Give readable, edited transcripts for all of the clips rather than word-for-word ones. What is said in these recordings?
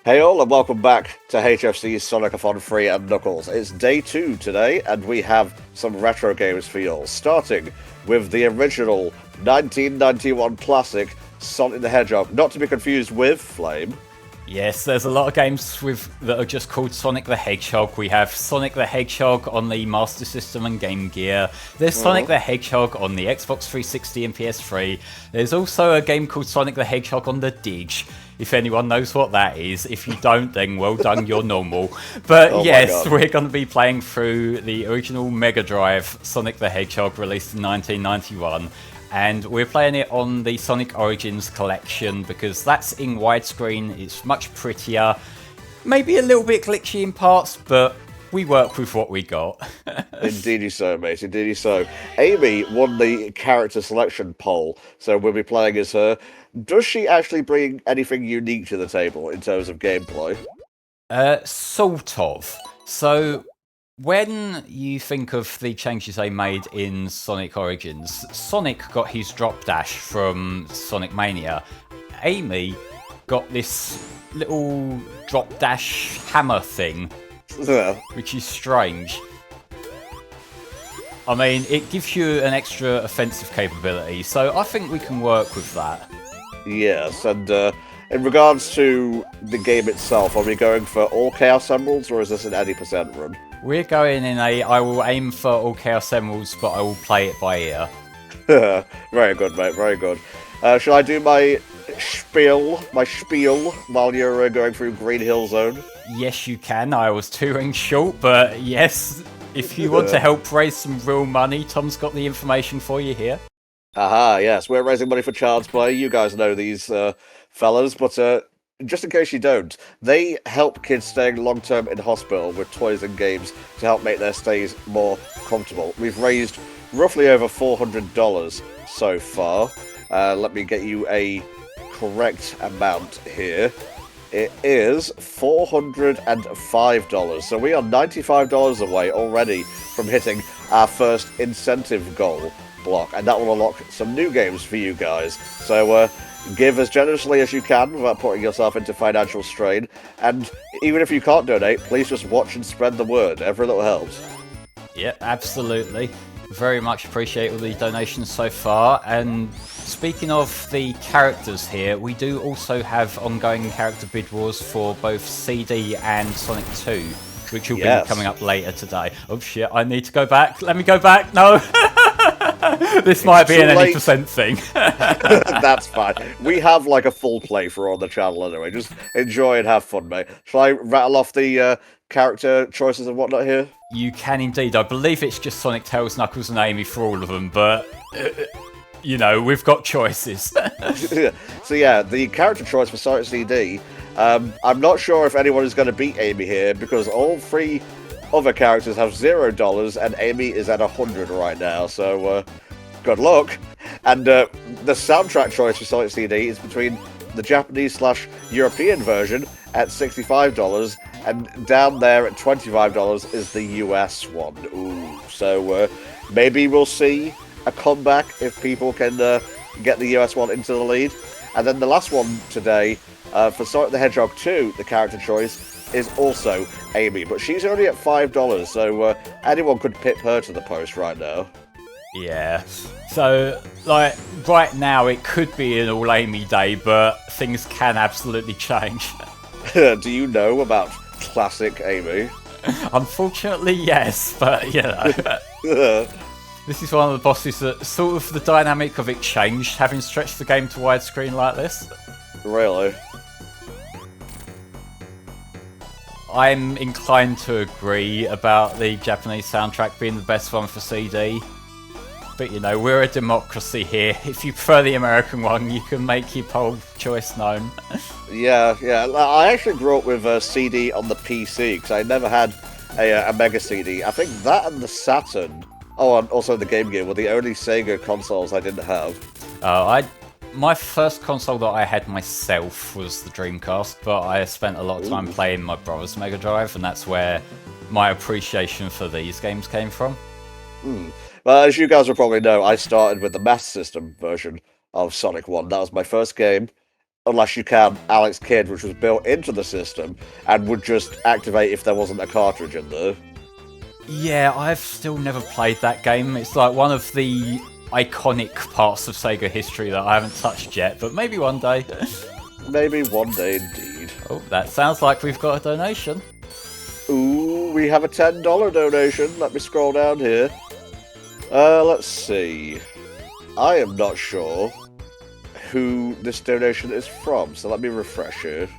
Hey all, and welcome back to HFC Sonic-a-thon Free and Knuckles. It's day 2 today, and we have some retro games for y'all, starting with the original 1991 classic Sonic the Hedgehog, not to be confused with Flame. Yes, there's a lot of games that are just called Sonic the Hedgehog. We have Sonic the Hedgehog on the Master System and Game Gear. There's Sonic the Hedgehog on the Xbox 360 and PS3. There's also a game called Sonic the Hedgehog on the Dig. If anyone knows what that is. If you don't, then well done, you're normal. But yes, we're going to be playing through the original Mega Drive Sonic the Hedgehog, released in 1991. And we're playing it on the Sonic Origins collection because that's in widescreen, it's much prettier, maybe a little bit glitchy in parts, but we work with what we got. Indeedy so, mate, indeedy so. Amy won the character selection poll, so we'll be playing as her. Does she actually bring anything unique to the table in terms of gameplay? Sort of. So, when you think of the changes they made in Sonic Origins, Sonic got his drop dash from Sonic Mania. Amy got this little drop dash hammer thing, which is strange. I mean, it gives you an extra offensive capability, so I think we can work with that. Yes, and in regards to the game itself, are we going for all Chaos Emeralds, or is this an any % run? We're going in I will aim for all Chaos Emeralds, but I will play it by ear. Very good, mate, very good. Shall I do my spiel while you're going through Green Hill Zone? Yes, you can. I was 2 rings short, but yes, if you want to help raise some real money, Tom's got the information for you here. Aha, yes, we're raising money for Child's Play. You guys know these fellas, but just in case you don't, they help kids staying long-term in hospital with toys and games to help make their stays more comfortable. We've raised roughly over $400 so far. Let me get you a correct amount here. It is $405, so we are $95 away already from hitting our first incentive goal block, and that will unlock some new games for you guys. So give as generously as you can without putting yourself into financial strain, and even if you can't donate, please just watch and spread the word. Every little helps. Yeah, absolutely. Very much appreciate all the donations so far. And speaking of the characters here, we do also have ongoing character bid wars for both CD and Sonic 2, which will be coming up later today. Oh shit, I need to go back. Let me go back. No. This might be an any % thing. That's fine. We have like a full playthrough on the channel anyway. Just enjoy and have fun, mate. Shall I rattle off the character choices and whatnot here? You can indeed. I believe it's just Sonic, Tails, Knuckles and Amy for all of them, but you know, we've got choices. So yeah, the character choice for Sonic CD, I'm not sure if anyone is going to beat Amy here because all 3 other characters have $0 and Amy is at 100 right now, so good luck. And the soundtrack choice for Sonic CD is between the Japanese/European version at $65 and down there at $25 is the US one. Ooh, so maybe we'll see a comeback if people can get the US one into the lead. And then the last one today, for Sonic the Hedgehog 2, the character choice is also Amy, but she's only at $5, so anyone could pip her to the post right now. Yeah, so like right now it could be an all Amy day, but things can absolutely change. Do you know about classic Amy? Unfortunately, yes, but you know. This is one of the bosses that sort of the dynamic of it changed, having stretched the game to widescreen like this. Really? I'm inclined to agree about the Japanese soundtrack being the best one for CD. But you know, we're a democracy here. If you prefer the American one, you can make your poll choice known. Yeah. I actually grew up with CD on the PC, because I never had a Mega CD. I think that and the Saturn, and also the Game Gear, were the only Sega consoles I didn't have. My first console that I had myself was the Dreamcast, but I spent a lot of time playing my brother's Mega Drive, and that's where my appreciation for these games came from. Well, as you guys will probably know, I started with the Master System version of Sonic 1. That was my first game. unless you count Alex Kidd, which was built into the system and would just activate if there wasn't a cartridge in there. Yeah, I've still never played that game. It's like one of the iconic parts of Sega history that I haven't touched yet, but maybe one day. Maybe one day indeed. Oh, that sounds like we've got a donation. Ooh, we have a $10 donation. Let me scroll down here. Let's see. I am not sure who this donation is from, so let me refresh here.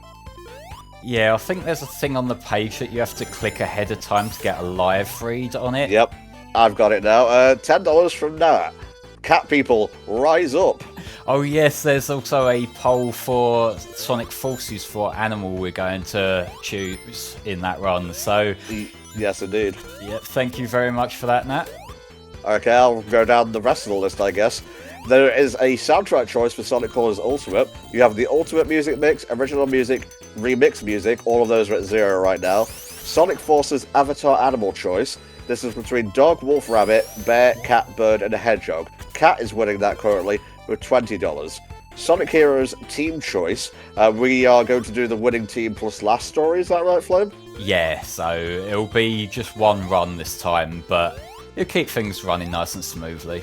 Yeah, I think there's a thing on the page that you have to click ahead of time to get a live read on it. Yep, I've got it now. $10 from Nat. Cat people, rise up. Oh yes, there's also a poll for Sonic Forces for Animal we're going to choose in that run, so... Yes, indeed. Yep, thank you very much for that, Nat. Okay, I'll go down the rest of the list, I guess. There is a soundtrack choice for Sonic Colors Ultimate. You have the Ultimate Music Mix, Original Music, Remix Music, all of those are at 0 right now. Sonic Forces Avatar Animal choice. This is between dog, wolf, rabbit, bear, cat, bird, and a hedgehog. Cat is winning that currently with $20. Sonic Heroes Team Choice. We are going to do the winning team plus last story, is that right, Flame? Yeah, so it'll be just one run this time, but it'll keep things running nice and smoothly.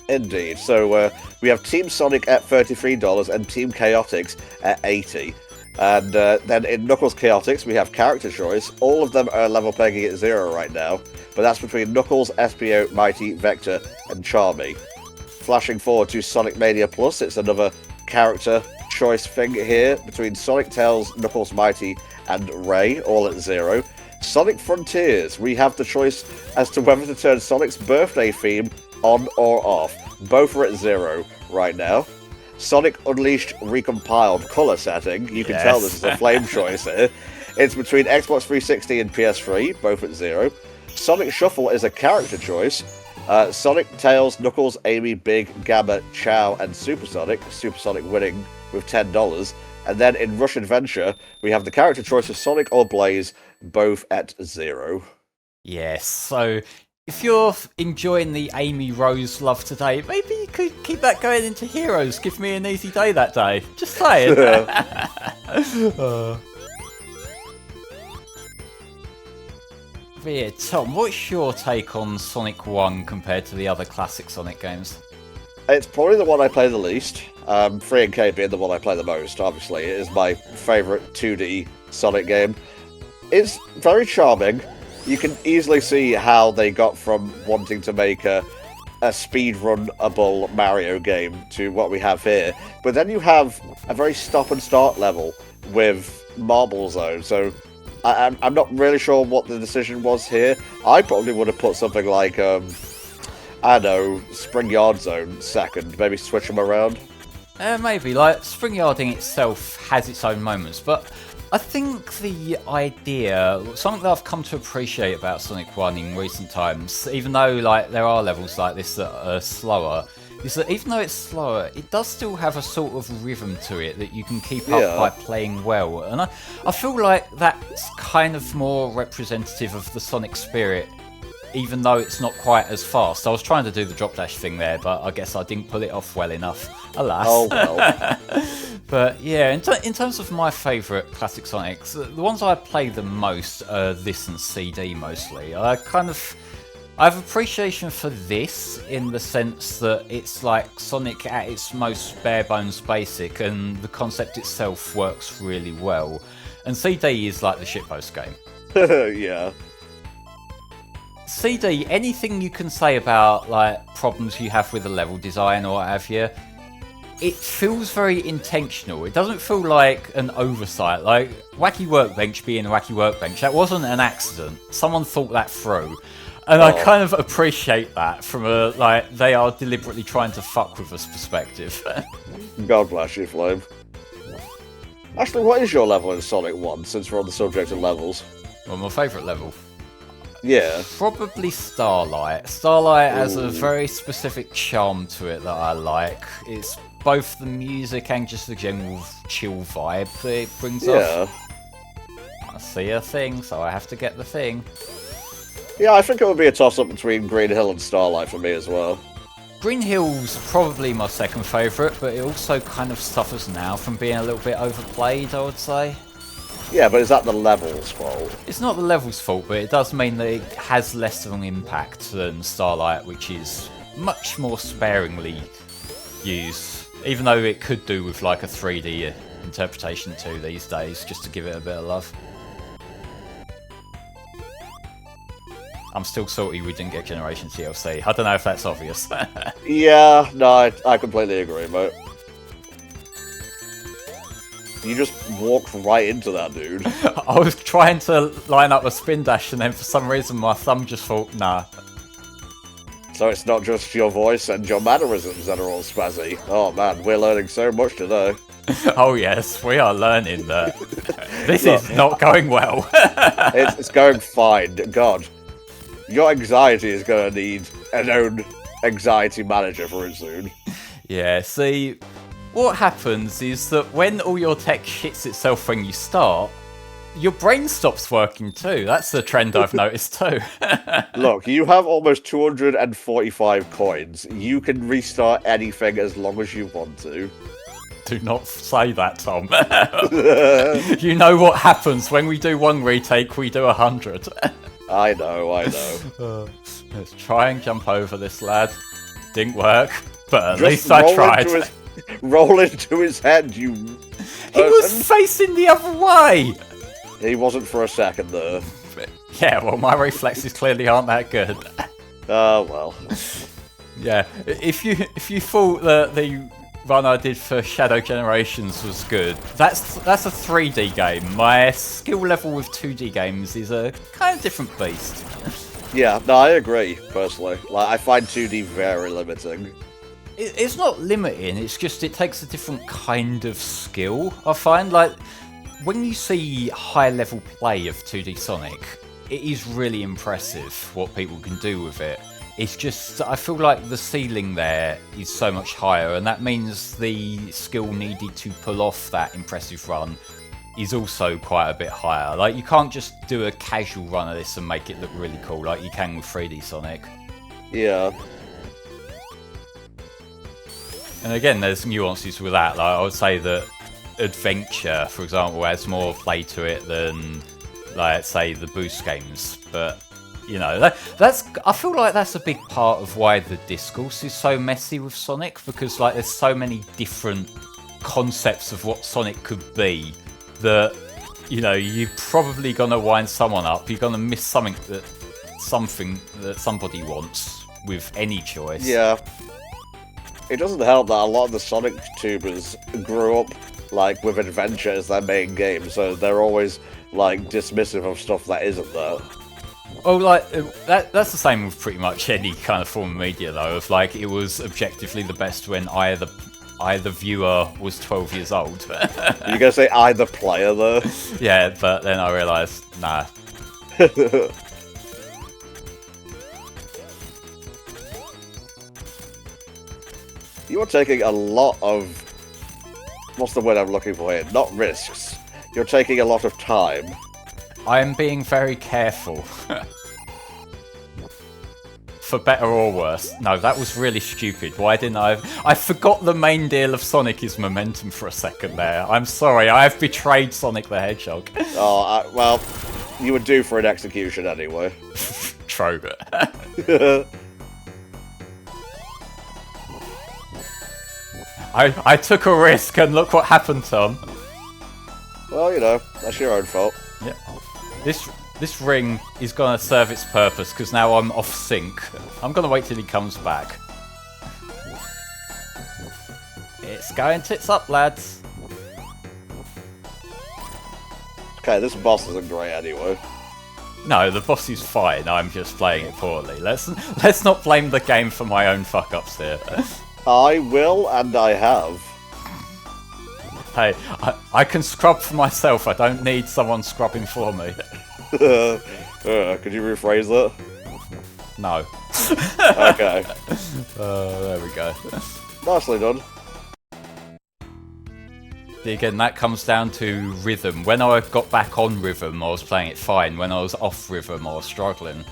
Indeed. So we have Team Sonic at $33 and Team Chaotix at $80. And then in Knuckles Chaotix, we have character choice. All of them are level pegging at 0 right now, but that's between Knuckles, SPO, Mighty, Vector, and Charmy. Flashing forward to Sonic Mania Plus, it's another character choice thing here between Sonic, Tails, Knuckles, Mighty, and Ray, all at 0. Sonic Frontiers, we have the choice as to whether to turn Sonic's birthday theme on or off. Both are at 0 right now. Sonic Unleashed Recompiled color setting, you can tell this is a Flame choice here. It's between Xbox 360 and PS3, both at 0. Sonic Shuffle is a character choice. Sonic, Tails, Knuckles, Amy, Big, Gamma, Chow, and Supersonic winning with $10. And then in Rush Adventure, we have the character choice of Sonic or Blaze, both at 0. Yes, so if you're enjoying the Amy Rose love today, maybe you could keep that going into Heroes. Give me an easy day that day. Just saying. Yeah, Tom, what's your take on Sonic 1 compared to the other classic Sonic games? It's probably the one I play the least. 3 and K being the one I play the most, obviously. It is my favourite 2D Sonic game. It's very charming. You can easily see how they got from wanting to make a speedrun-able Mario game to what we have here. But then you have a very stop-and-start level with Marble Zone, so I'm not really sure what the decision was here. I probably would have put something like, I don't know, Spring Yard Zone second, maybe switch them around. Maybe, like, Spring Yarding itself has its own moments, but I think the idea, something that I've come to appreciate about Sonic 1 in recent times, even though like there are levels like this that are slower, is that even though it's slower, it does still have a sort of rhythm to it that you can keep up by playing well. And I feel like that's kind of more representative of the Sonic spirit, even though it's not quite as fast. I was trying to do the drop dash thing there, but I guess I didn't pull it off well enough, alas. Oh well. But yeah, in terms of my favourite classic Sonics, the ones I play the most are this and CD mostly. I have appreciation for this in the sense that it's like Sonic at its most bare bones basic, and the concept itself works really well. And CD is like the shitpost game. Yeah. CD, anything you can say about like problems you have with the level design or what have you, it feels very intentional. It doesn't feel like an oversight. Like Wacky Workbench being a Wacky Workbench, that wasn't an accident. Someone thought that through. And I kind of appreciate that from a, like, they are deliberately trying to fuck with us perspective. God bless you, Flame. Actually, what is your level in Sonic 1, since we're on the subject of levels? Well, my favourite level? Yeah. Probably Starlight. Starlight has a very specific charm to it that I like. It's both the music and just the general chill vibe that it brings off. I see a thing, so I have to get the thing. Yeah, I think it would be a toss-up between Green Hill and Starlight for me as well. Green Hill's probably my second favourite, but it also kind of suffers now from being a little bit overplayed, I would say. Yeah, but is that the level's fault? It's not the level's fault, but it does mean that it has less of an impact than Starlight, which is much more sparingly used. Even though it could do with like a 3D interpretation too these days, just to give it a bit of love. I'm still salty we didn't get Generation TLC. I don't know if that's obvious. Yeah, no, I completely agree, mate. You just walked right into that, dude. I was trying to line up a spin dash and then for some reason my thumb just thought, nah. So it's not just your voice and your mannerisms that are all spazzy. Oh man, we're learning so much today. Oh yes, we are learning that. This is not going well. It's going fine. God, your anxiety is going to need an own anxiety manager for it soon. Yeah, see, what happens is that when all your tech shits itself when you start, your brain stops working too. That's the trend I've noticed too. Look, you have almost 245 coins. You can restart anything as long as you want to. Do not say that, Tom. You know what happens when we do one retake, we do 100. I know. Let's try and jump over this lad. Didn't work, but at Just least I tried. Roll into his head, you... He was facing the other way! He wasn't for a second there. Yeah, well, my reflexes clearly aren't that good. Oh, well. Yeah, if you thought that the run I did for Shadow Generations was good, that's a 3D game. My skill level with 2D games is a kind of different beast. Yeah, no, I agree, personally. Like, I find 2D very limiting. It's not limiting, it's just it takes a different kind of skill, I find. Like, when you see high-level play of 2D Sonic, it is really impressive what people can do with it. It's just, I feel like the ceiling there is so much higher, and that means the skill needed to pull off that impressive run is also quite a bit higher. Like, you can't just do a casual run of this and make it look really cool like you can with 3D Sonic. Yeah. And again, there's nuances with that. Like, I would say that Adventure, for example, has more play to it than, like, say, the Boost games. But, you know, that's I feel like that's a big part of why the discourse is so messy with Sonic, because, like, there's so many different concepts of what Sonic could be that, you know, you're probably gonna wind someone up. You're gonna miss something that somebody wants with any choice. Yeah. It doesn't help that a lot of the Sonic tubers grew up, like, with Adventure as their main game, so they're always, like, dismissive of stuff that isn't there. Oh, like, that's the same with pretty much any kind of form of media, though, of, like, it was objectively the best when I, the viewer, was 12 years old. You're gonna say I, the player, though? Yeah, but then I realised, nah. You are taking a lot of... What's the word I'm looking for here? Not risks. You're taking a lot of time. I am being very careful. For better or worse. No, that was really stupid. Why didn't I forgot the main deal of Sonic is momentum for a second there. I'm sorry, I have betrayed Sonic the Hedgehog. Oh, well, you would do for an execution anyway. True. I took a risk and look what happened, Tom. Well, you know, that's your own fault. Yeah. This ring is gonna serve its purpose because now I'm off sync. I'm gonna wait till he comes back. It's going tits up, lads. Okay, this boss isn't great anyway. No, the boss is fine. I'm just playing it poorly. Let's not blame the game for my own fuck ups here. I will, and I have. Hey, I can scrub for myself. I don't need someone scrubbing for me. Could you rephrase that? No. Okay. There we go. Nicely done. Again, that comes down to rhythm. When I got back on rhythm, I was playing it fine. When I was off rhythm, I was struggling.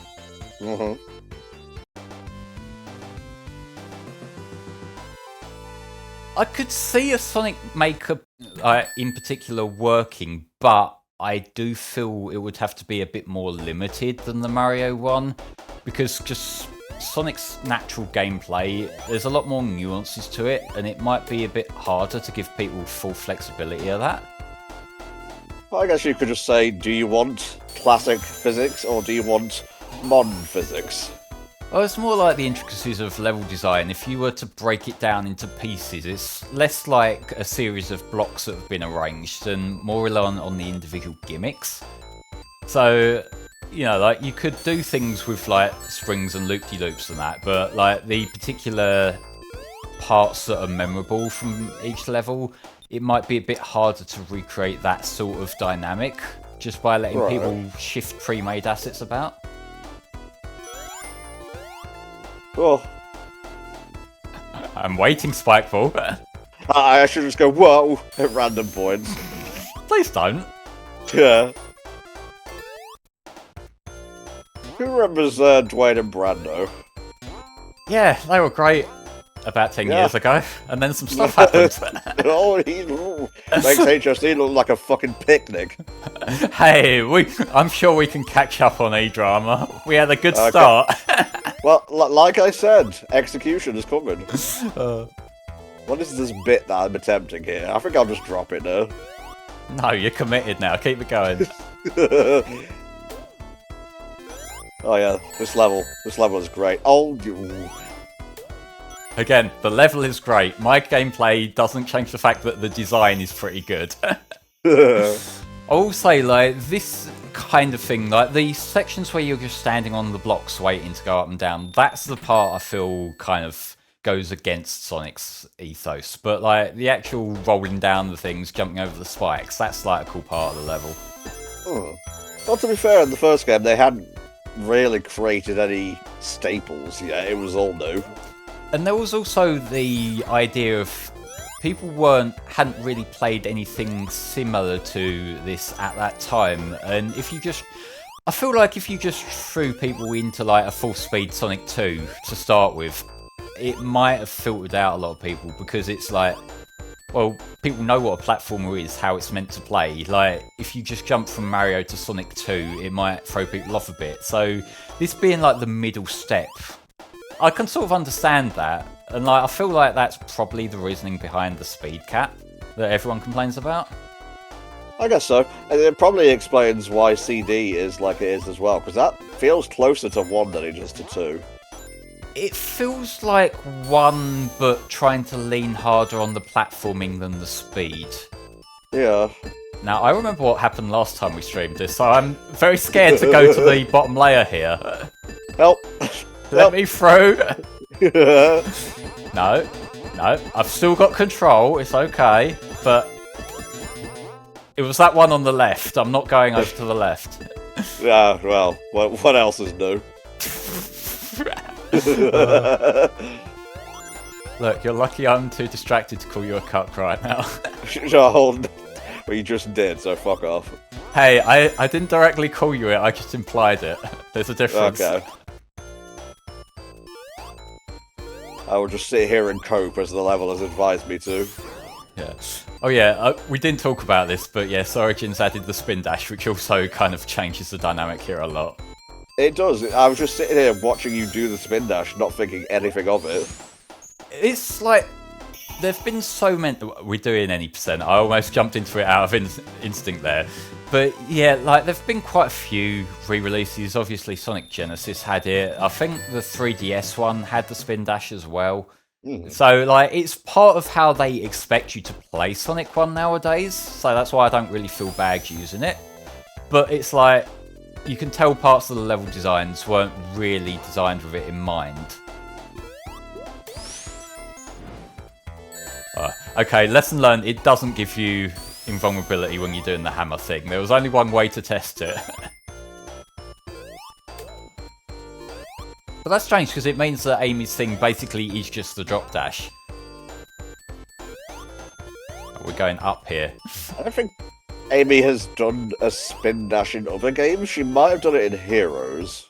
I could see a Sonic Maker in particular working, but I do feel it would have to be a bit more limited than the Mario one, because just Sonic's natural gameplay, there's a lot more nuances to it, and it might be a bit harder to give people full flexibility of that. Well, I guess you could just say, do you want classic physics or do you want modern physics? Well, it's more like the intricacies of level design. If you were to break it down into pieces, it's less like a series of blocks that have been arranged and more reliant on the individual gimmicks. So, you know, like, you could do things with, like, springs and loop-de-loops and that, but, like, the particular parts that are memorable from each level, it might be a bit harder to recreate that sort of dynamic just by letting people shift pre-made assets about. Oh. I'm waiting, Spikeball. I should just go, whoa, at random points. Please don't. Yeah. Who remembers Dwayne and Brando? Yeah, they were great about 10 years ago, and then some stuff happened. Oh, he makes HFC look like a fucking picnic. Hey, I'm sure we can catch up on E-drama. We had a good start. Well, like I said, execution is coming. What is this bit that I'm attempting here? I think I'll just drop it now. No, you're committed now. Keep it going. Oh yeah, this level is great. Oh, again, the level is great. My gameplay doesn't change the fact that the design is pretty good. I'll say, like, this kind of thing, like the sections where you're just standing on the blocks waiting to go up and down, that's the part I feel kind of goes against Sonic's ethos. But, like, the actual rolling down the things, jumping over the spikes, that's, like, a cool part of the level. Well, to be fair, in the first game, they hadn't really created any staples. Yeah, it was all new. And there was also the idea of people hadn't really played anything similar to this at that time, and I feel like if you just threw people into, like, a full-speed Sonic 2 to start with, it might have filtered out a lot of people, because it's like, well, people know what a platformer is, how it's meant to play. Like, if you just jump from Mario to Sonic 2, it might throw people off a bit. So, this being, like, the middle step, I can sort of understand that. And, like, I feel like that's probably the reasoning behind the speed cap that everyone complains about. I guess so. And it probably explains why CD is like it is as well, because that feels closer to 1 than it is to 2. It feels like 1, but trying to lean harder on the platforming than the speed. Yeah. Now, I remember what happened last time we streamed this, so I'm very scared to go to the bottom layer here. Help! Let me through! No, I've still got control, it's okay, but it was that one on the left. I'm not going over to the left. Yeah, well, what else is new? Look, you're lucky I'm too distracted to call you a cuck right now. Well, you just did, so fuck off. Hey, I didn't directly call you it, I just implied it. There's a difference. Okay. I will just sit here and cope as the level has advised me to. Yeah. Oh yeah, we didn't talk about this, but yes, Origins added the spin dash, which also kind of changes the dynamic here a lot. It does. I was just sitting here watching you do the spin dash, not thinking anything of it. It's like, there've been so many... We're doing any percent. I almost jumped into it out of instinct there. But yeah, like, there've been quite a few re-releases. Obviously, Sonic Genesis had it. I think the 3DS one had the spin dash as well. So, like, it's part of how they expect you to play Sonic 1 nowadays. So that's why I don't really feel bad using it. But it's like, you can tell parts of the level designs weren't really designed with it in mind. Okay, lesson learned, it doesn't give you invulnerability when you're doing the hammer thing. There was only one way to test it. But that's strange, because it means that Amy's thing basically is just the drop dash. We're going up here. I don't think Amy has done a spin dash in other games. She might have done it in Heroes.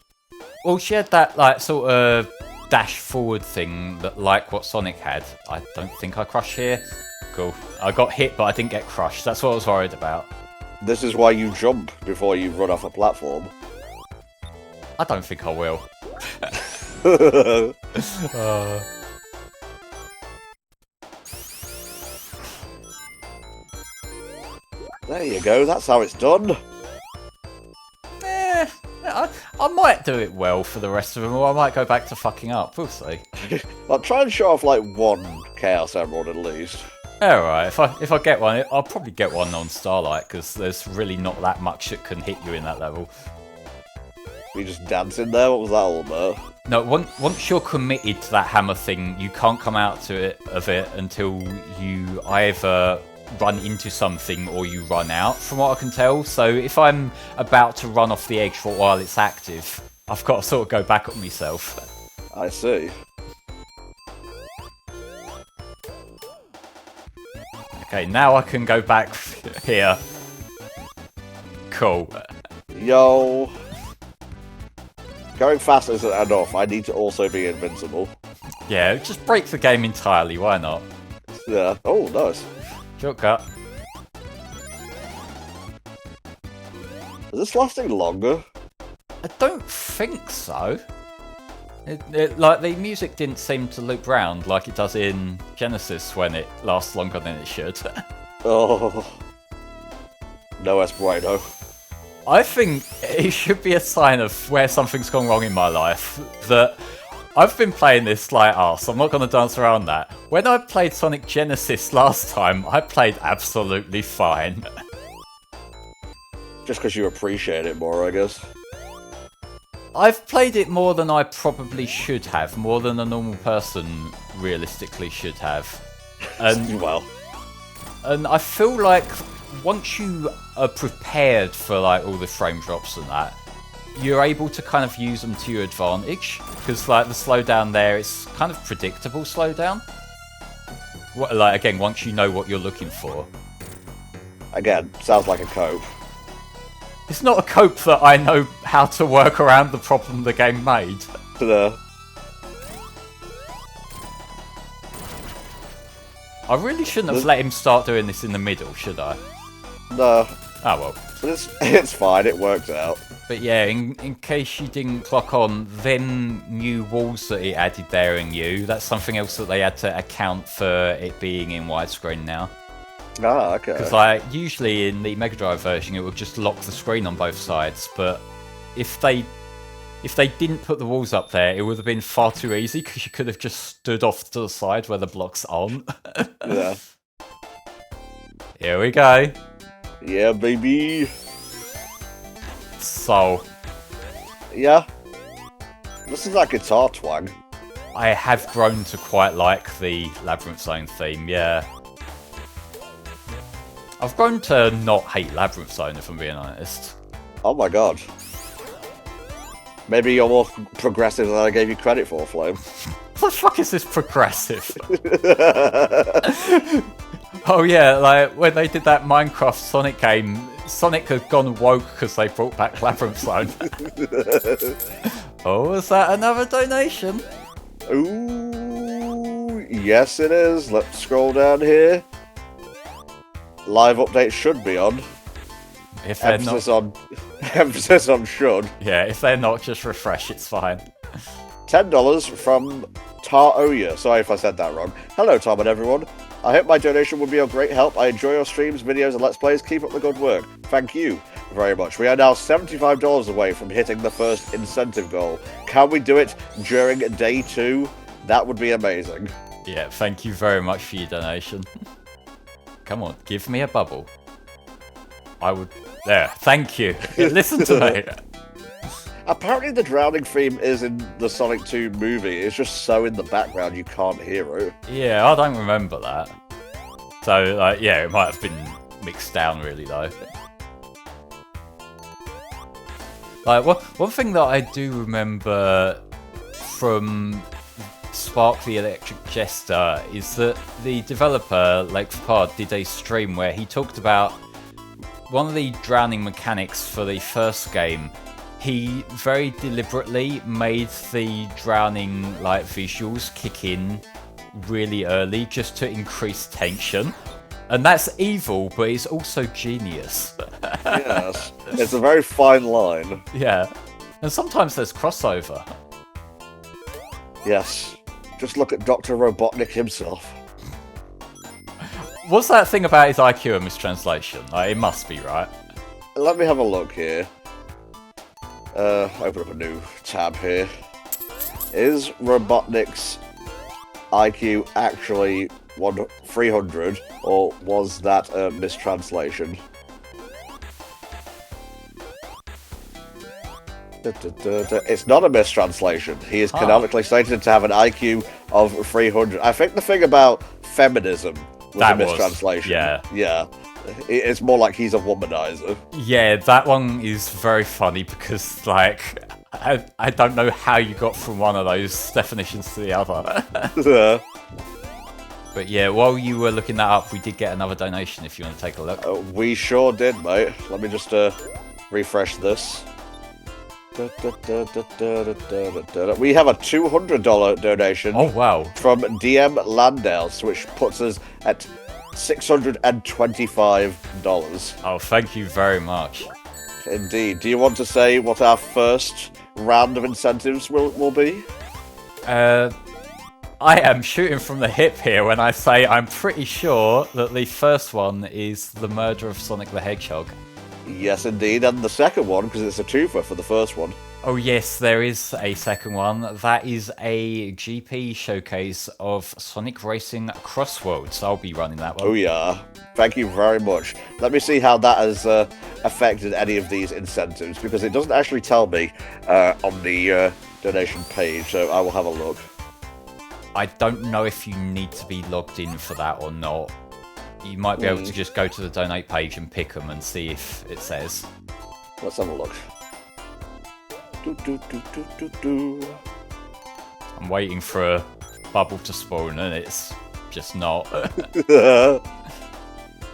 Well, she had that, like, sort of dash forward thing that like what Sonic had. I don't think I crush here. Cool. I got hit, but I didn't get crushed. That's what I was worried about. This is why you jump before you run off a platform. I don't think I will. There you go, that's how it's done. I might do it well for the rest of them, or I might go back to fucking up. We'll see. I'll try and show off like one Chaos Emerald at least. Alright, if I get one, I'll probably get one on Starlight, because there's really not that much that can hit you in that level. We just dancing there? What was that all about? No, once you're committed to that hammer thing, you can't come out of it until you either run into something or you run out, from what I can tell. So if I'm about to run off the edge while it's active, I've got to sort of go back on myself. I see. Okay, now I can go back here. Cool. Yo. Going fast isn't enough, I need to also be invincible. Yeah, just break the game entirely, why not? Yeah. Oh, nice. Shortcut. Is this lasting longer? I don't think so. Like, the music didn't seem to loop round like it does in Genesis when it lasts longer than it should. Oh. No es bueno. I think it should be a sign of where something's gone wrong in my life. That I've been playing this like arse, I'm not going to dance around that. When I played Sonic Genesis last time, I played absolutely fine. Just because you appreciate it more, I guess. I've played it more than I probably should have, more than a normal person realistically should have. And, well. And I feel like once you are prepared for like all the frame drops and that, you're able to kind of use them to your advantage. Because like the slowdown there, it's kind of predictable slowdown. Like again, once you know what you're looking for. Again, sounds like a cope. It's not a cope that I know how to work around the problem the game made. I really shouldn't have let him start doing this in the middle, should I? No. Oh well. But it's fine, it worked out. But yeah, in case you didn't clock on, them new walls that it added there are new. That's something else that they had to account for it being in widescreen now. Ah, okay. Because like, usually in the Mega Drive version it would just lock the screen on both sides, but if they didn't put the walls up there, it would have been far too easy, because you could have just stood off to the side where the blocks aren't. Yeah. Here we go. Yeah, baby. So. Yeah. This is that guitar twang. I have grown to quite like the Labyrinth Zone theme, yeah. I've grown to not hate Labyrinth Zone, if I'm being honest. Oh my god. Maybe you're more progressive than I gave you credit for, Flame. What the fuck is this progressive? Oh yeah, like when they did that Minecraft Sonic game, Sonic had gone woke because they brought back Labyrinth Zone. Oh, is that another donation? Ooh, yes it is. Let's scroll down here. Live update should be on. If they're emphasis not... on emphasis on should. Yeah, if they're not, just refresh, it's fine. $10 from Taroya. Sorry if I said that wrong. Hello, Tom and everyone. I hope my donation will be of great help. I enjoy your streams, videos, and Let's Plays. Keep up the good work. Thank you very much. We are now $75 away from hitting the first incentive goal. Can we do it during day 2? That would be amazing. Yeah, thank you very much for your donation. Come on, give me a bubble. I would... There, thank you. Listen to me. Apparently the drowning theme is in the Sonic 2 movie. It's just so in the background you can't hear it. Yeah, I don't remember that. So, yeah, it might have been mixed down really, though. Like, one thing that I do remember from Spark the Electric Jester is that the developer, Lake Pard, did a stream where he talked about one of the drowning mechanics for the first game. he very deliberately made the drowning like visuals kick in really early just to increase tension. And that's evil, but it's also genius. Yes, it's a very fine line. Yeah. And sometimes there's crossover. Yes. Just look at Dr. Robotnik himself. What's that thing about his IQ a mistranslation? Like, it must be, right? Let me have a look here. Open up a new tab here. Is Robotnik's IQ actually 300, or was that a mistranslation? It's not a mistranslation. He is canonically stated to have an IQ of 300. I think the thing about feminism was a mistranslation. Yeah. It's more like he's a womanizer. Yeah, that one is very funny because, like, I don't know how you got from one of those definitions to the other. But yeah, while you were looking that up, we did get another donation if you want to take a look. We sure did, mate. Let me just refresh this. We have a $200 donation. Oh, wow. From DM Landels, which puts us at $625. Oh, thank you very much. Indeed. Do you want to say what our first round of incentives will be? I am shooting from the hip here when I say I'm pretty sure that the first one is the murder of Sonic the Hedgehog. Yes, indeed. And the second one, because it's a twofer for the first one. Oh yes, there is a second one. That is a GP showcase of Sonic Racing Crossworlds. I'll be running that one. Oh yeah. Thank you very much. Let me see how that has affected any of these incentives, because it doesn't actually tell me on the donation page, so I will have a look. I don't know if you need to be logged in for that or not. You might be able to just go to the donate page and pick them and see if it says. Let's have a look. I'm waiting for a bubble to spawn and it's just not.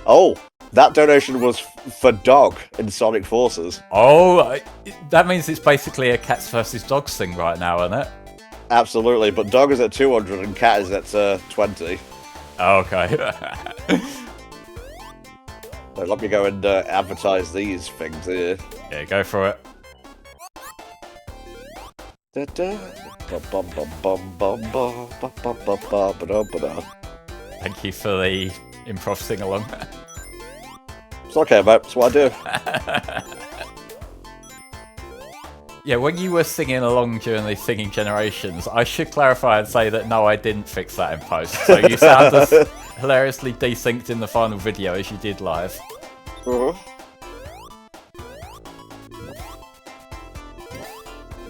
Oh, that donation was for Dog in Sonic Forces. Oh, that means it's basically a cats versus dogs thing right now, isn't it? Absolutely, but Dog is at 200 and Cat is at 20. Oh, okay. So let me go and advertise these things here. Yeah, go for it. Thank you for the improv sing-along. It's okay, mate. That's what I do. Yeah, when you were singing along during the Singing Generations, I should clarify and say that no, I didn't fix that in post. So you sound as hilariously desynced in the final video as you did live.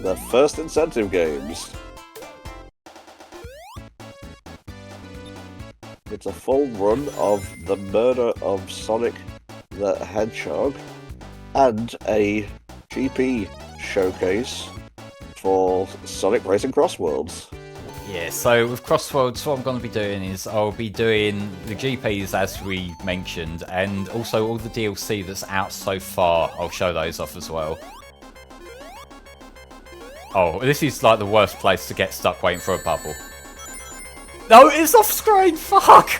The first incentive games. It's a full run of The Murder of Sonic the Hedgehog and a GP showcase for Sonic Racing Crossworlds. Yeah, so with Crossworlds, what I'm going to be doing is I'll be doing the GPs as we mentioned, and also all the DLC that's out so far. I'll show those off as well. Oh, this is like the worst place to get stuck waiting for a bubble. No, it's off screen, fuck!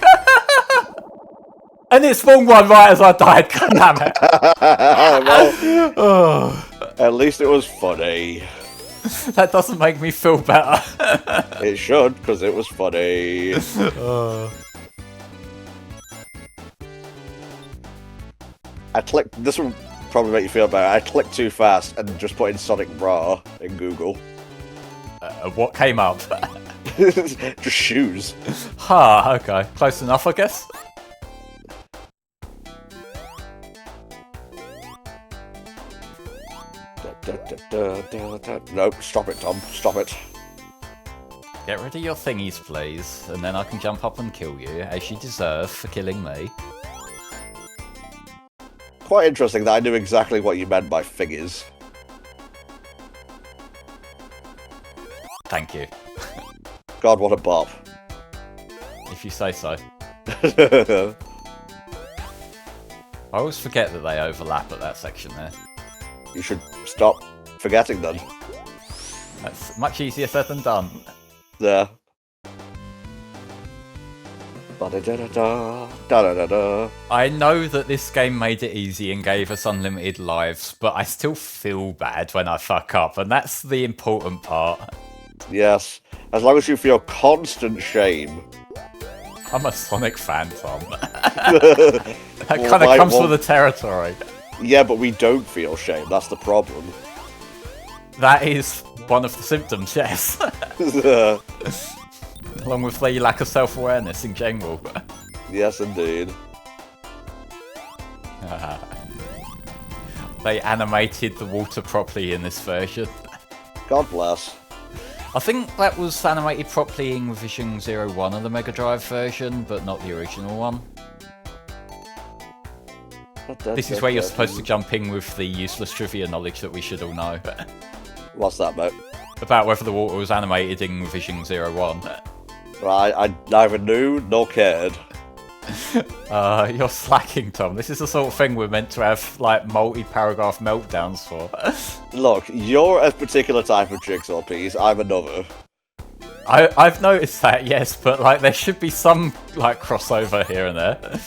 And it spawned one right as I died, god damn it. Well, at least it was funny. That doesn't make me feel better. It should, because it was funny. I clicked, this will probably make you feel better, I clicked too fast and just put in Sonic Bra in Google. What came up? Just shoes. Ha, okay. Close enough, I guess. Nope, stop it, Tom. Stop it. Get rid of your thingies, please, and then I can jump up and kill you, as you deserve for killing me. Quite interesting that I knew exactly what you meant by figures. Thank you. God, what a bop. If you say so. I always forget that they overlap at that section there. You should stop forgetting then. That's much easier said than done. Yeah. Da-da-da-da-da, da-da-da-da. I know that this game made it easy and gave us unlimited lives, but I still feel bad when I fuck up, and that's the important part. Yes. As long as you feel constant shame. I'm a Sonic fan, Tom. That kind of comes with the territory. Yeah, but we don't feel shame, that's the problem. That is one of the symptoms, yes. Along with the lack of self-awareness in general. Yes, indeed. They animated the water properly in this version. God bless. I think that was animated properly in Revision 01 of the Mega Drive version, but not the original one. This is where you're supposed to jump in with the useless trivia knowledge that we should all know. What's that, mate? About whether the water was animated in Revision 01. Well, I neither knew nor cared. You're slacking, Tom. This is the sort of thing we're meant to have, like, multi-paragraph meltdowns for. Look, you're a particular type of jigsaw piece, I'm another. I've noticed that, yes, but, like, there should be some, like, crossover here and there.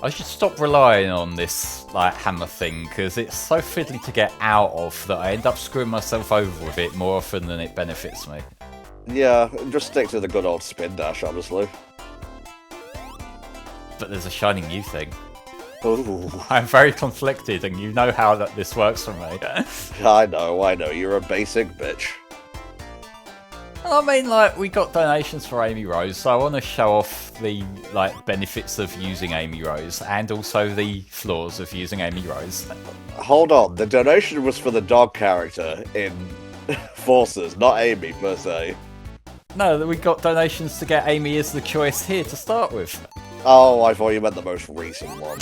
I should stop relying on this, like, hammer thing, because it's so fiddly to get out of that I end up screwing myself over with it more often than it benefits me. Yeah, just stick to the good old spin dash, honestly. But there's a shiny new thing. Ooh. I'm very conflicted, and you know how that this works for me. I know, you're a basic bitch. I mean, like, we got donations for Amy Rose, so I want to show off the, like, benefits of using Amy Rose, and also the flaws of using Amy Rose. Hold on, the donation was for the dog character in Forces, not Amy, per se. No, we got donations to get Amy as the choice here to start with. Oh, I thought you meant the most recent one.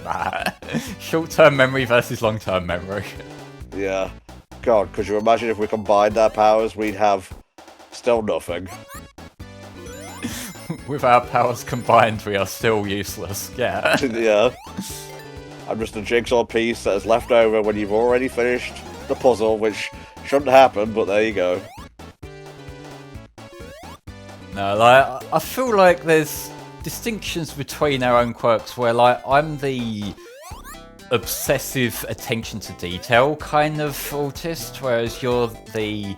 Nah. Short-term memory versus long-term memory. Yeah. God, could you imagine if we combined our powers, we'd have still nothing. With our powers combined, we are still useless. Yeah. Yeah. I'm just a jigsaw piece that is left over when you've already finished the puzzle, which shouldn't happen, but there you go. No, like, I feel like there's distinctions between our own quirks where, like, I'm the obsessive attention to detail kind of autist, whereas you're the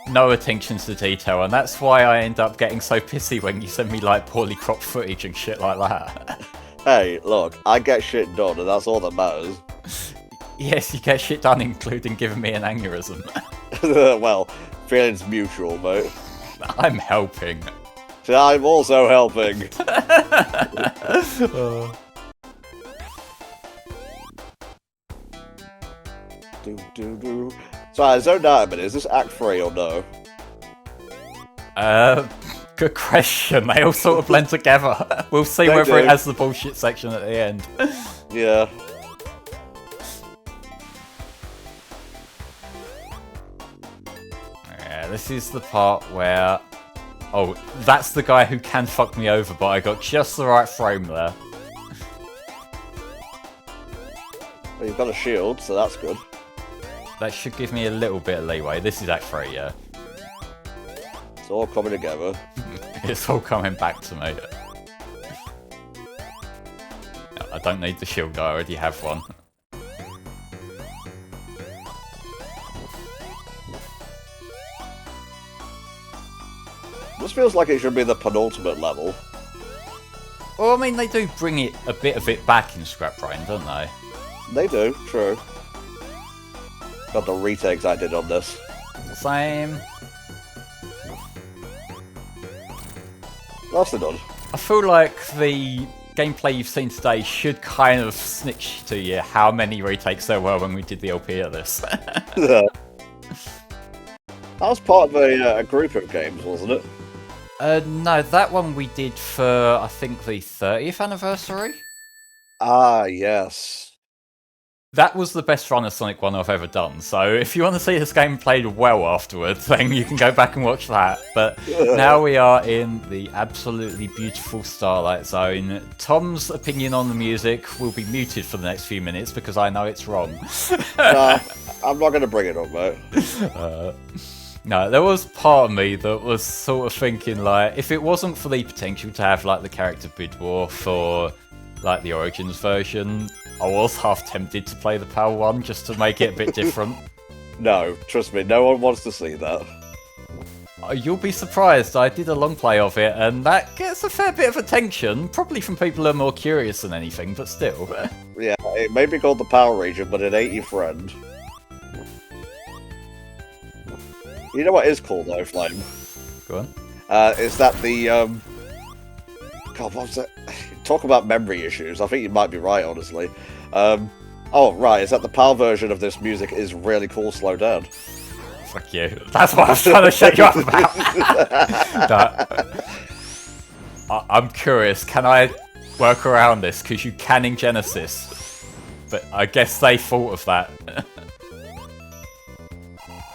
no attention to detail, and that's why I end up getting so pissy when you send me, like, poorly cropped footage and shit like that. Hey, look, I get shit done, and that's all that matters. Yes, you get shit done, including giving me an aneurysm. Well, feelings mutual, mate. I'm helping. I'm also helping. Do. So I zoned out a minute. Is this Act 3 or no? Good question. They all sort of blend together. We'll see whether it has the bullshit section at the end. Yeah. Yeah, this is the part where... Oh, that's the guy who can fuck me over, but I got just the right frame there. Well, you've got a shield, so that's good. That should give me a little bit of leeway. This is Act 3, yeah. It's all coming together. It's all coming back to me. No, I don't need the shield, I already have one. This feels like it should be the penultimate level. Well, I mean, they do bring it a bit of it back in Scrap Brain, don't they? They do, true. Got the retakes I did on this. Same. Nicely done. I feel like the gameplay you've seen today should kind of snitch to you how many retakes there were when we did the LP of this. That was part of a group of games, wasn't it? No, that one we did for, I think, the 30th anniversary? Ah, yes. That was the best run of Sonic 1 I've ever done, so if you want to see this game played well afterwards, then you can go back and watch that. But now we are in the absolutely beautiful Starlight Zone. Tom's opinion on the music will be muted for the next few minutes because I know it's wrong. Nah, I'm not going to bring it up, mate. No, there was part of me that was sort of thinking, like, if it wasn't for the potential to have, like, the character Bidwar for, like, the Origins version, I was half tempted to play the PAL one just to make it a bit different. No, trust me, no one wants to see that. You'll be surprised, I did a long play of it, and that gets a fair bit of attention, probably from people who are more curious than anything, but still. Yeah, it may be called the PAL region, but it ain't your friend. You know what is cool though, Flame? Go on. Is that the, God, what was it? Talk about memory issues. I think you might be right, honestly. Oh, right, is that the PAL version of this music is really cool, slow down. Fuck you. That's what I was trying to shut you up about. No. I'm curious, can I work around this? Because you can in Genesis. But I guess they thought of that.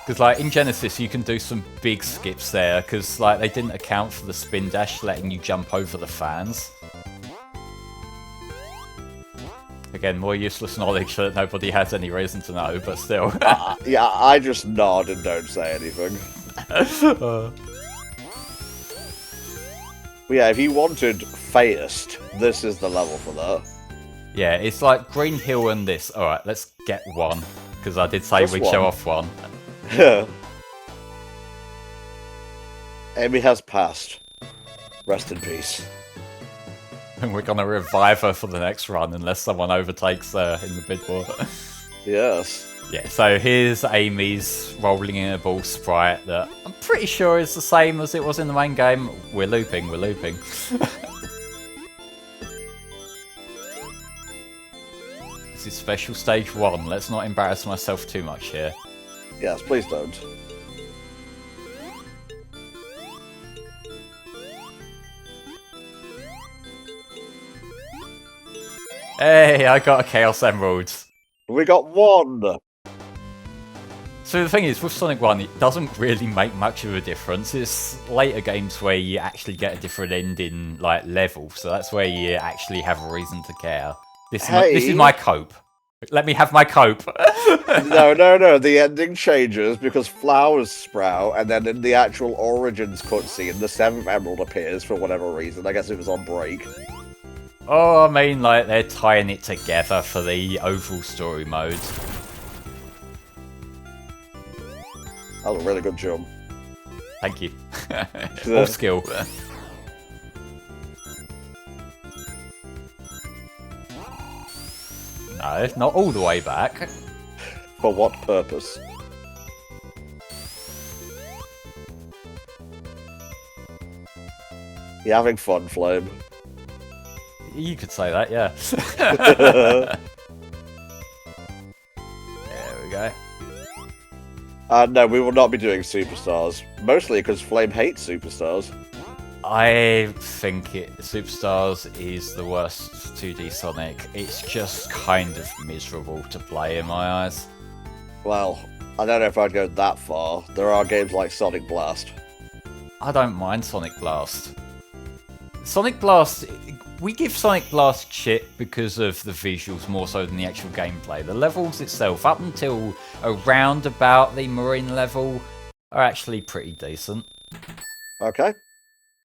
Because, like, in Genesis, you can do some big skips there, because, like, they didn't account for the spin dash letting you jump over the fans. Again, more useless knowledge that nobody has any reason to know, but still. Yeah, I just nod and don't say anything. But yeah, if you wanted Fayest, this is the level for that. Yeah, it's like Green Hill and this. Alright, let's get one, because I did say Just we'd one. show off one. Amy has passed. Rest in peace. And we're gonna revive her for the next run unless someone overtakes her in the bid war. Yes. Yeah, so here's Amy's rolling in a ball sprite that I'm pretty sure is the same as it was in the main game. We're looping, we're looping. This is special stage 1. Let's not embarrass myself too much here. Yes, please don't. Hey, I got a Chaos Emerald. We got one! So the thing is, with Sonic 1, it doesn't really make much of a difference. It's later games where you actually get a different ending, like, level, so that's where you actually have a reason to care. This is my cope. Let me have my cope. No, the ending changes because flowers sprout, and then in the actual Origins cutscene, the 7th Emerald appears for whatever reason. I guess it was on break. Oh, I mean, like, they're tying it together for the overall story mode. That was a really good jump. Thank you. All skill. No, not all the way back. For what purpose? You having fun, Flame? You could say that, yeah. There we go. No, we will not be doing Superstars. Mostly because Flame hates Superstars. I think Superstars is the worst 2D Sonic. It's just kind of miserable to play in my eyes. Well, I don't know if I'd go that far. There are games like Sonic Blast. I don't mind Sonic Blast. Sonic Blast, we give Sonic Blast shit because of the visuals more so than the actual gameplay. The levels itself, up until around about the marine level, are actually pretty decent. Okay.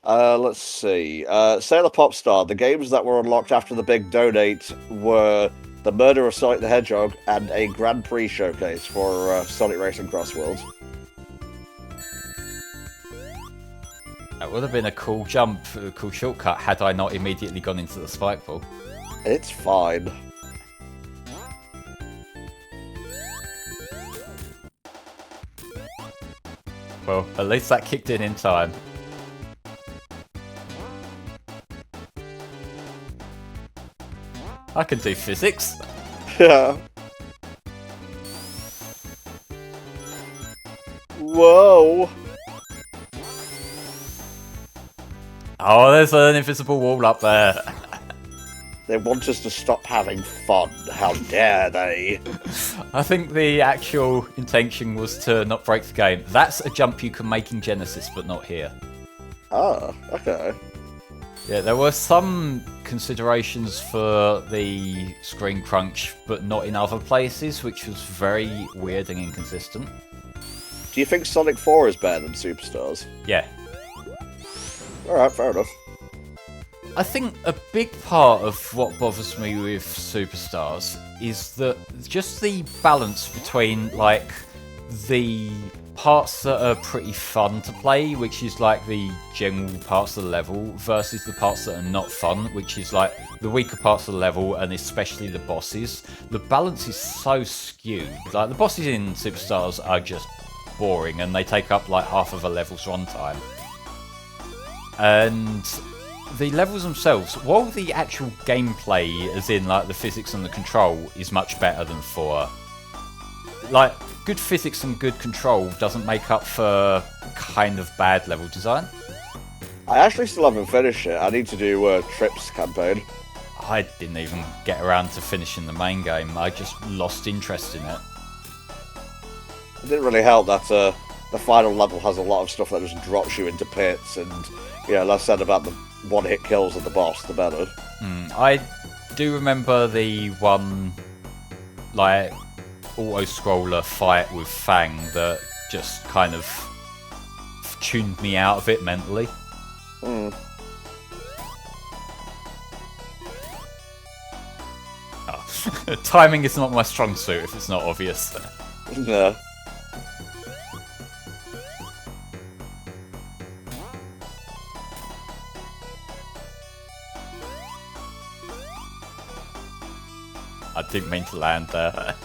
Let's see. Sailor Popstar. The games that were unlocked after the big donate were The Murder of Sonic the Hedgehog and a Grand Prix showcase for Sonic Racing Cross Worlds. That would have been a cool jump, a cool shortcut, had I not immediately gone into the spike ball. It's fine. Well, at least that kicked in time. I can do physics. Yeah. Whoa. Oh, there's an invisible wall up there. They want us to stop having fun. How dare they? I think the actual intention was to not break the game. That's a jump you can make in Genesis, but not here. Oh, okay. Yeah, there were some considerations for the screen crunch, but not in other places, which was very weird and inconsistent. Do you think Sonic 4 is better than Superstars? Yeah. Alright, fair enough. I think a big part of what bothers me with Superstars is that just the balance between, like, the parts that are pretty fun to play, which is like the general parts of the level, versus the parts that are not fun, which is like the weaker parts of the level, and especially the bosses. The balance is so skewed. Like, the bosses in Superstars are just boring, and they take up like half of a level's runtime. And the levels themselves, while the actual gameplay, as in like the physics and the control, is much better than 4, like, good physics and good control doesn't make up for kind of bad level design. I actually still haven't finished it. I need to do Trip's campaign. I didn't even get around to finishing the main game. I just lost interest in it. It didn't really help that the final level has a lot of stuff that just drops you into pits, and yeah, less said about the one-hit kills of the boss, the better. I do remember the one, like, auto-scroller fight with Fang that just kind of tuned me out of it mentally. Oh. Timing is not my strong suit, if it's not obvious. No. I didn't mean to land there.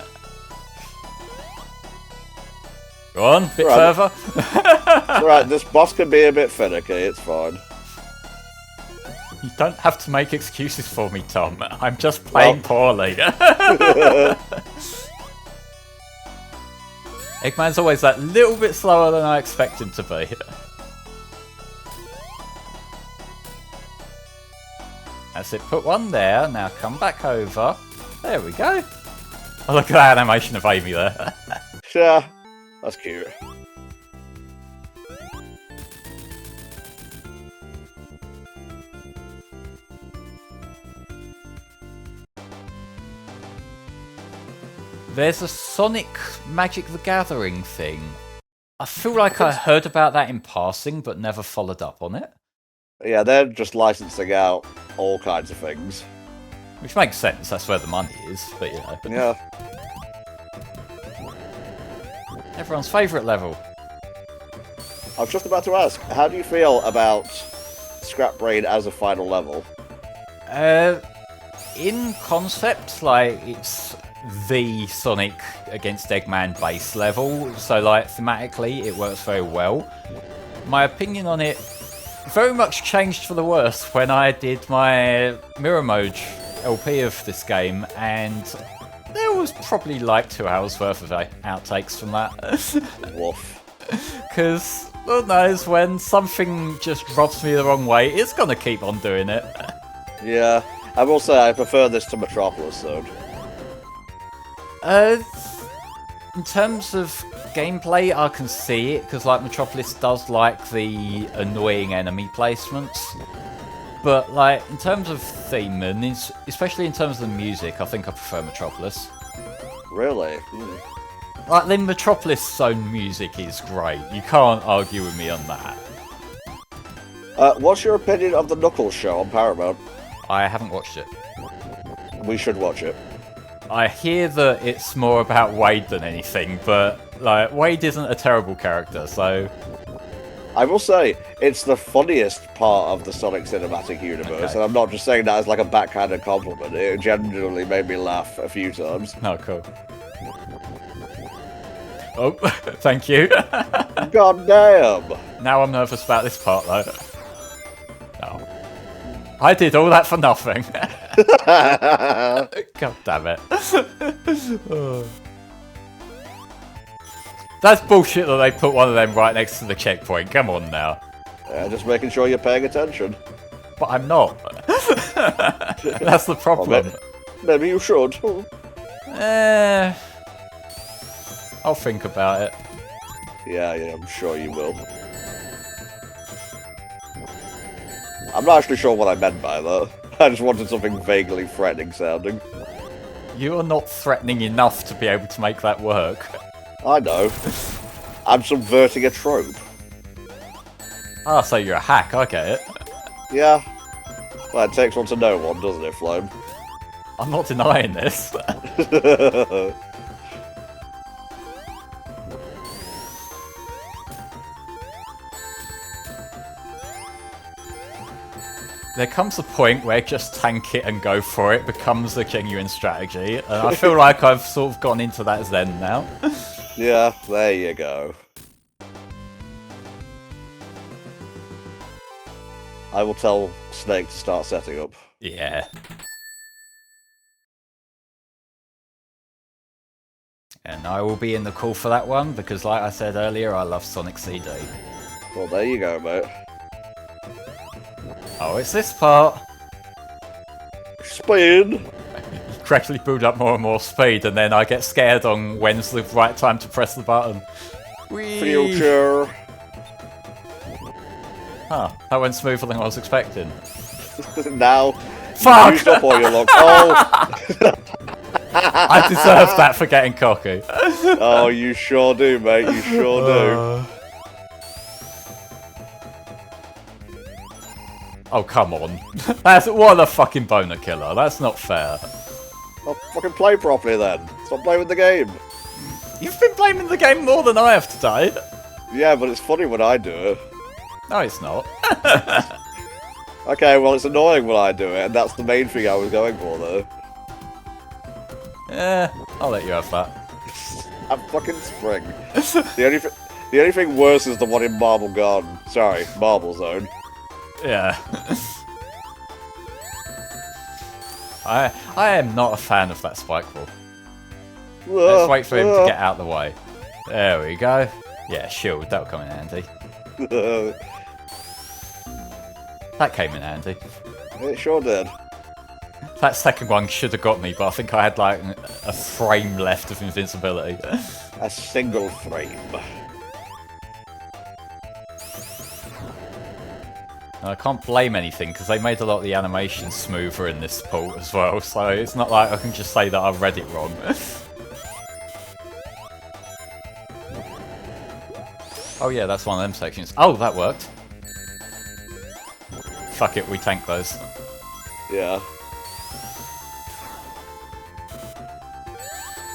Go on, a bit further. Right, this boss can be a bit finicky, it's fine. You don't have to make excuses for me, Tom. I'm just playing poorly. Eggman's always that little bit slower than I expect him to be. That's it, put one there, now come back over. There we go. Oh, look at that animation of Amy there. Yeah, that's cute. There's a Sonic Magic the Gathering thing. I feel like I heard about that in passing, but never followed up on it. Yeah, they're just licensing out all kinds of things. Which makes sense, that's where the money is, but you know. Yeah. Everyone's favourite level. I was just about to ask, how do you feel about Scrap Brain as a final level? In concept, like, it's the Sonic against Eggman base level, so like thematically it works very well. My opinion on it very much changed for the worse when I did my Mirror Mode LP of this game, and there was probably like 2 hours worth of outtakes from that. Woof. Because, Lord knows, when something just drops me the wrong way, it's gonna keep on doing it. Yeah, I will say I prefer this to Metropolis, though. In terms of gameplay, I can see it, because like Metropolis does like the annoying enemy placements. But like, in terms of theme, and especially in terms of the music, I think I prefer Metropolis. Really? Like, the Metropolis Zone music is great. You can't argue with me on that. What's your opinion of the Knuckles show on Paramount? I haven't watched it. We should watch it. I hear that it's more about Wade than anything, but like, Wade isn't a terrible character, so... I will say, it's the funniest part of the Sonic cinematic universe, and I'm not just saying that as like a backhanded compliment. It genuinely made me laugh a few times. Oh, cool. Oh, thank you. God damn! Now I'm nervous about this part, though. Oh. I did all that for nothing. God damn it. Oh. That's bullshit that they put one of them right next to the checkpoint. Come on now. Just making sure you're paying attention. But I'm not. That's the problem. Maybe you should. I'll think about it. Yeah, I'm sure you will. I'm not actually sure what I meant by that. I just wanted something vaguely threatening sounding. You are not threatening enough to be able to make that work. I know. I'm subverting a trope. Ah, so you're a hack, I get it. Yeah. Well, it takes one to know one, doesn't it, Flame? I'm not denying this. There comes a point where just tank it and go for it becomes a genuine strategy, and I feel like I've sort of gone into that zen now. Yeah, there you go. I will tell Snake to start setting up. Yeah. And I will be in the call for that one, because like I said earlier, I love Sonic CD. Well, there you go, mate. Oh, it's this part! Spin! You gradually build up more and more speed, and then I get scared on when's the right time to press the button. Whee! Future! Huh, that went smoother than I was expecting. Now, Fuck! used up all your luck. Oh! I deserve that for getting cocky. Oh, you sure do, mate. You sure do. Oh, come on. What a fucking boner killer. That's not fair. I'll fucking play properly then. Stop playing with the game. You've been blaming the game more than I have today. Yeah, but it's funny when I do it. No, it's not. Okay, well, it's annoying when I do it, and that's the main thing I was going for, though. I'll let you have that. I'm fucking Spring. The only thing worse is the one in Marble Garden. Sorry, Marble Zone. Yeah. I am not a fan of that spike ball. Let's wait for him to get out of the way. There we go. Yeah, shield, that'll come in handy. That came in handy. It sure did. That second one should have got me, but I think I had like a frame left of invincibility. A single frame. I can't blame anything, because they made a lot of the animation smoother in this port as well, so it's not like I can just say that I read it wrong. Oh yeah, that's one of them sections. Oh, that worked. Fuck it, we tank those. Yeah.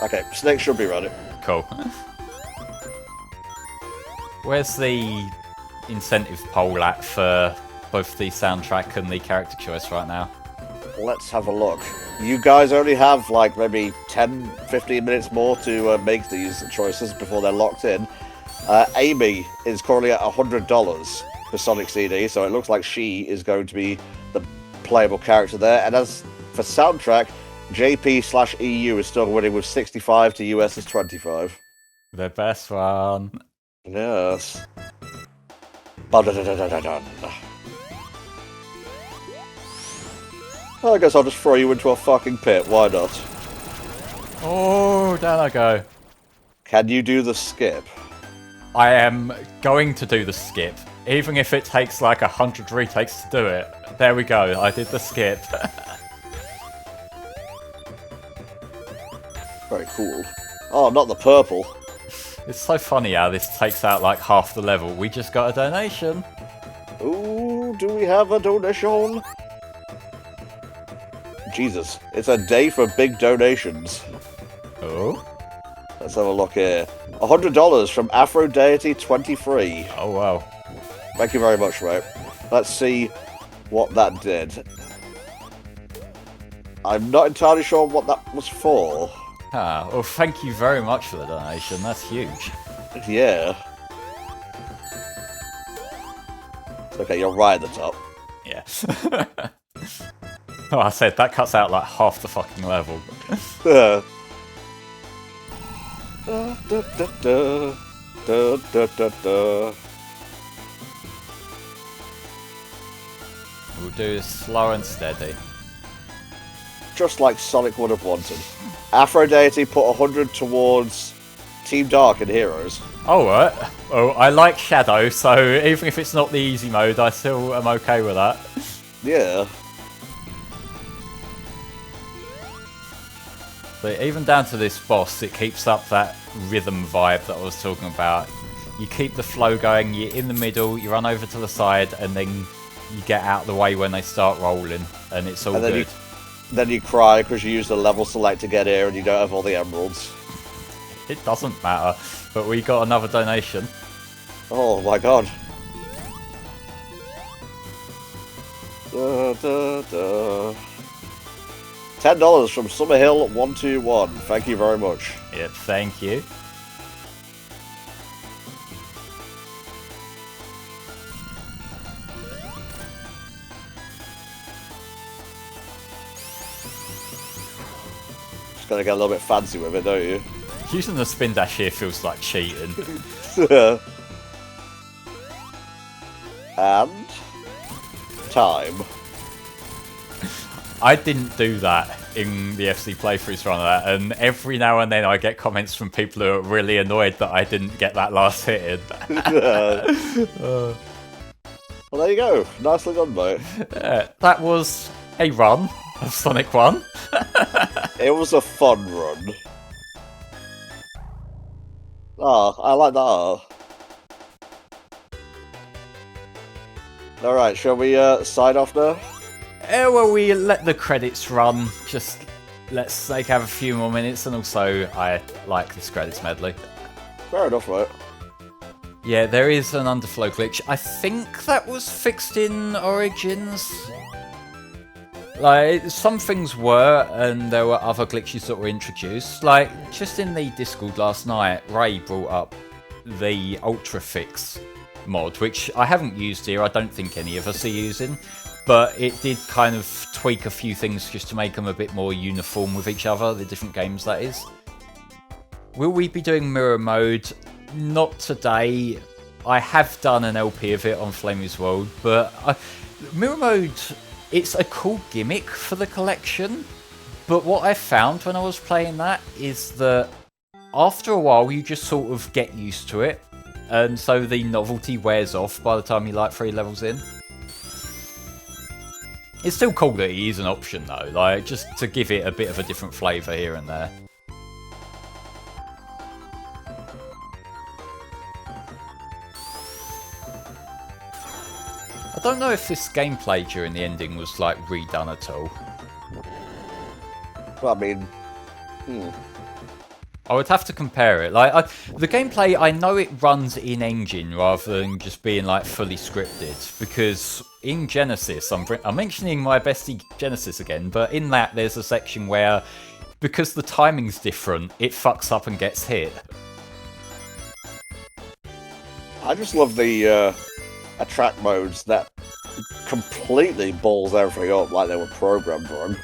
Okay, Snake should be ready. Cool. Where's the incentive poll at for both the soundtrack and the character choice right now? Let's have a look. You guys only have like maybe 10-15 minutes more to make these choices before they're locked in. Amy is currently at $100 for Sonic CD, so it looks like she is going to be the playable character there. And as for soundtrack, JP/EU is still winning with 65 to US is 25. The best one. Yes. Ba-da-da-da-da-da-da. I guess I'll just throw you into a fucking pit, why not? Oh, down I go. Can you do the skip? I am going to do the skip, even if it takes like 100 retakes to do it. There we go, I did the skip. Very cool. Oh, not the purple. It's so funny how this takes out like half the level. We just got a donation. Ooh, do we have a donation? Jesus, it's a day for big donations. Oh? Let's have a look here. $100 from Aphrodite23. Oh, wow. Thank you very much, mate. Let's see what that did. I'm not entirely sure what that was for. Ah, well, thank you very much for the donation. That's huge. Yeah. Okay, you're right at the top. Yeah. Oh, I said, that cuts out like half the fucking level. Da, da, da, da, da, da, da, da. We'll do this slow and steady. just like Sonic would have wanted. Aphrodite put 100 towards Team Dark and Heroes. Oh, right. Well, I like Shadow, so even if it's not the easy mode, I still am okay with that. Yeah. But even down to this boss, it keeps up that rhythm vibe that I was talking about. You keep the flow going, you're in the middle, you run over to the side, and then you get out of the way when they start rolling, and it's all good. Then you cry because you use the level select to get here and you don't have all the emeralds. It doesn't matter, but we got another donation. Oh my god. $10 from Summerhill121. Thank you very much. Yeah, thank you. Just gotta get a little bit fancy with it, don't you? Using the spin dash here feels like cheating. And time. I didn't do that in the FC playthroughs run of that, and every now and then I get comments from people who are really annoyed that I didn't get that last hit in. Well, there you go. Nicely done, mate. That was a run of Sonic 1. It was a fun run. Oh, I like that. Alright, shall we sign off now? Well, we let the credits run. Just let's have a few more minutes, and also I like this credits medley. Fair enough, mate. Yeah, there is an underflow glitch. I think that was fixed in Origins. Like, some things were, and there were other glitches that were introduced. Like, just in the Discord last night, Ray brought up the Ultra Fix mod, which I haven't used here. I don't think any of us are using. But it did kind of tweak a few things just to make them a bit more uniform with each other, the different games, that is. Will we be doing mirror mode? Not today. I have done an LP of it on Flamey's World, but mirror mode, it's a cool gimmick for the collection. But what I found when I was playing that is that after a while you just sort of get used to it, and so the novelty wears off by the time you're like 3 levels in. It's still cool that it is an option though, like just to give it a bit of a different flavour here and there. I don't know if this gameplay during the ending was like redone at all. Well, I mean, I would have to compare it. Like the gameplay, I know it runs in engine rather than just being like fully scripted, because in Genesis, I'm mentioning my bestie Genesis again, but in that there's a section where, because the timing's different, it fucks up and gets hit. I just love the attract modes that completely balls everything up like they were programmed for them.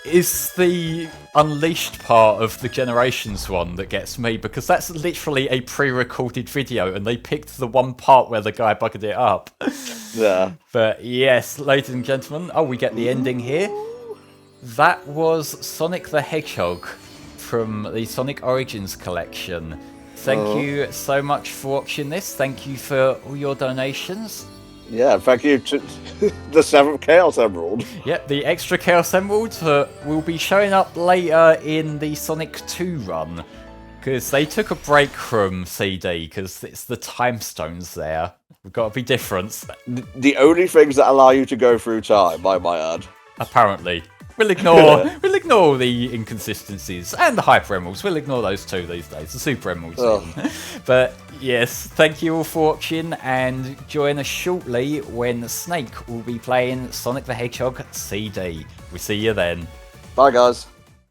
It's the Unleashed part of the Generations one that gets me, because that's literally a pre-recorded video and they picked the one part where the guy bugged it up. Yeah. But yes, ladies and gentlemen, we get the ending here. That was Sonic the Hedgehog from the Sonic Origins collection. Thank you so much for watching this. Thank you for all your donations. Yeah, thank you to the 7th Chaos Emerald. Yep, the extra Chaos Emerald will be showing up later in the Sonic 2 run, because they took a break from CD, because it's the time stones there. We've got to be different. The only things that allow you to go through time, I might add. Apparently. We'll ignore the inconsistencies and the Hyper Emeralds. We'll ignore those too these days. The Super Emeralds. Even. But yes, thank you all for watching, and join us shortly when Snake will be playing Sonic the Hedgehog CD. We'll see you then. Bye, guys.